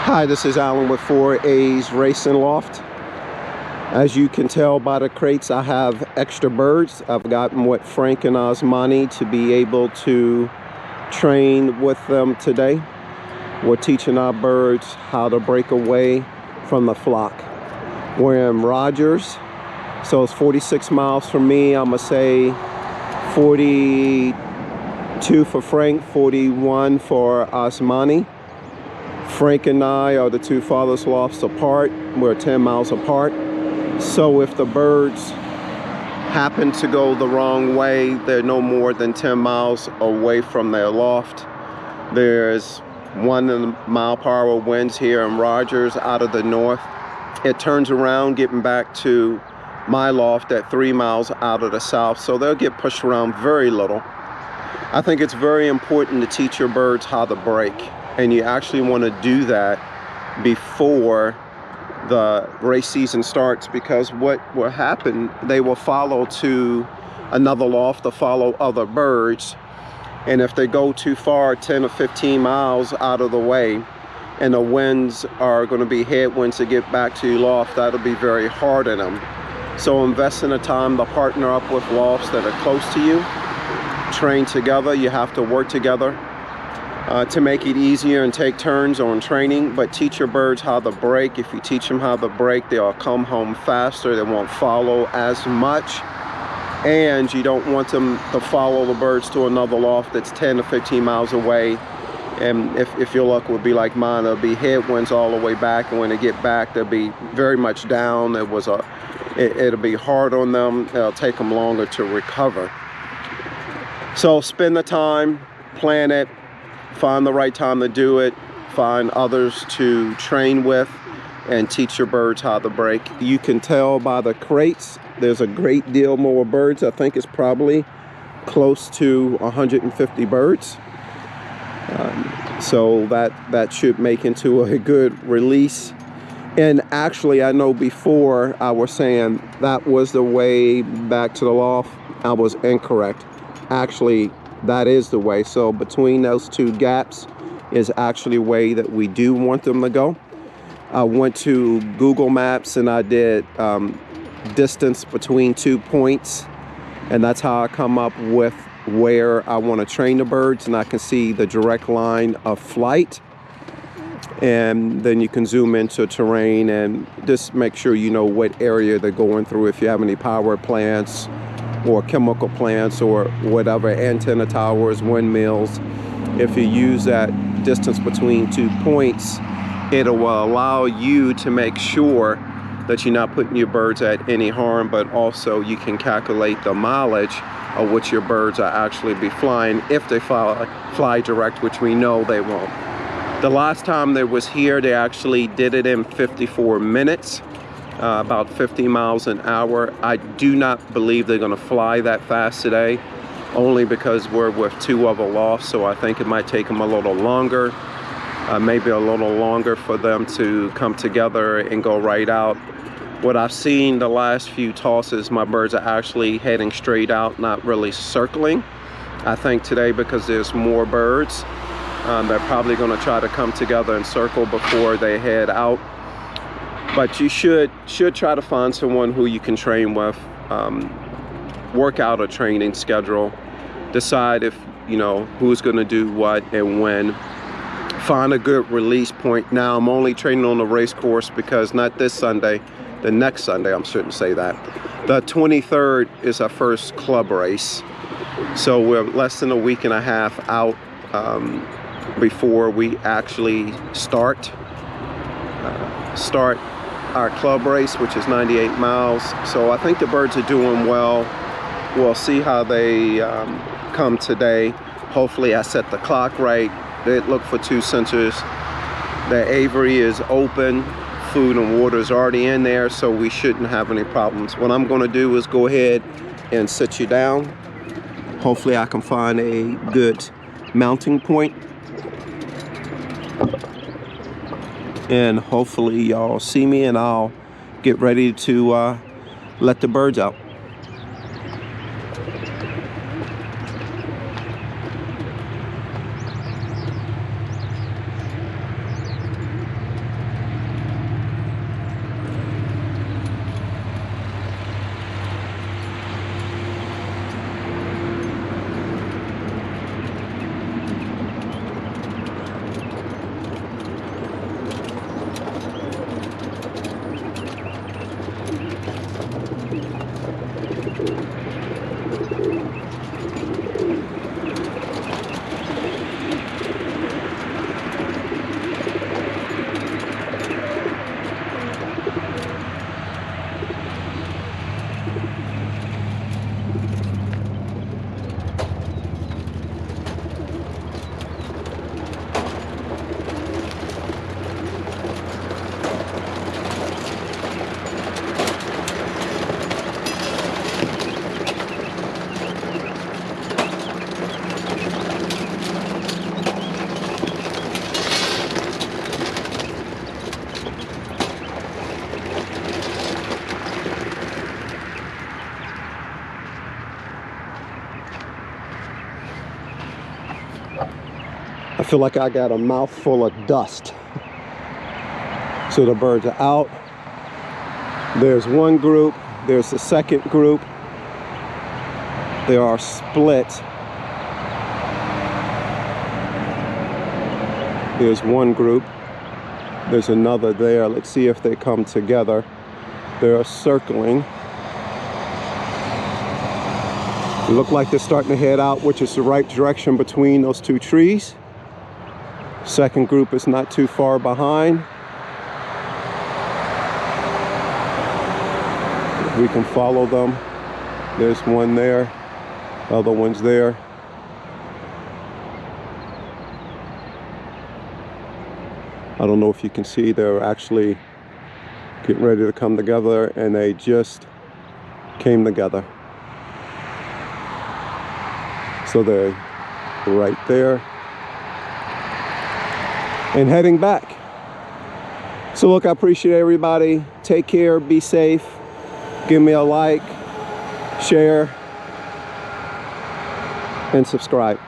Hi, this is Alan with 4A's Racing Loft. As you can tell by the crates, I have extra birds. I've gotten with Frank and Osmani to be able to train with them today. We're teaching our birds how to break away from the flock. We're in Rogers, so it's 46 miles from me. I'm gonna say 42 for Frank, 41 for Osmani. Frank and I are the two farthest lofts apart. We're 10 miles apart. So if the birds happen to go the wrong way, they're no more than 10 miles away from their loft. There's 1 mile per hour winds here in Rogers out of the north. It turns around getting back to my loft at 3 miles out of the south. So they'll get pushed around very little. I think it's very important to teach your birds how to break. And you actually want to do that before the race season starts, because what will happen, they will follow to another loft or follow other birds. And if they go too far, 10 or 15 miles out of the way, and the winds are going to be headwinds to get back to your loft, that'll be very hard on them. So invest in the time to partner up with lofts that are close to you. Train together. You have to work together to make it easier and take turns on training, but teach your birds how to break. If you teach them how to break, they'll come home faster. They won't follow as much, and you don't want them to follow the birds to another loft that's 10 to 15 miles away. And if your luck would be like mine, there'll be headwinds all the way back, and when they get back, they'll be very much down. It'll be hard on them. It'll take them longer to recover. So spend the time, plan it, find the right time to do it, find others to train with, and teach your birds how to break. You can tell by the crates, there's a great deal more birds. I think it's probably close to 150 birds. So that should make into a good release. And actually, I know before I was saying that was the way back to the loft. I was incorrect. Actually, that is the way. So between those two gaps is actually a way that we do want them to go. I went to Google Maps and I did distance between 2 points, and that's how I come up with where I want to train the birds, and I can see the direct line of flight. And then you can zoom into terrain and just make sure you know what area they're going through. If you have any power plants or chemical plants or whatever, antenna towers, windmills. If you use that distance between 2 points, it will allow you to make sure that you're not putting your birds at any harm, but also you can calculate the mileage of which your birds are actually be flying if they fly direct, which we know they won't. The last time they was here, they actually did it in 54 minutes. About 50 miles an hour. I do not believe they're going to fly that fast today, only because we're with 2 other lofts, so I think it might take them a little longer, maybe a little longer for them to come together and go right out. What I've seen the last few tosses, my birds are actually heading straight out, not really circling. I think today, because there's more birds, they're probably going to try to come together and circle before they head out. But you should try to find someone who you can train with, work out a training schedule, decide if, you know, who's going to do what and when. Find a good release point. Now, I'm only training on the race course because not this Sunday, the next Sunday, I shouldn't say that. The 23rd is our first club race. So we're less than a week and a half out before we actually start our club race, which is 98 miles. So I think the birds are doing well. We'll see how they come today. Hopefully I set the clock right. They look for 2 sensors. The aviary is open. Food and water is already in there, so we shouldn't have any problems. What I'm going to do is go ahead and sit you down. Hopefully I can find a good mounting point. And hopefully y'all see me, and I'll get ready to let the birds out. I feel like I got a mouthful of dust. So the birds are out. There's one group. There's the second group. They are split. There's one group. There's another there. Let's see if they come together. They're circling. They look like they're starting to head out, which is the right direction between those two trees. Second group is not too far behind. We can follow them. There's one there. Other one's there. I don't know if you can see, they're actually getting ready to come together, and they just came together. So they're right there and heading back. So look, I appreciate everybody. Take care, be safe. Give me a like, share, and subscribe.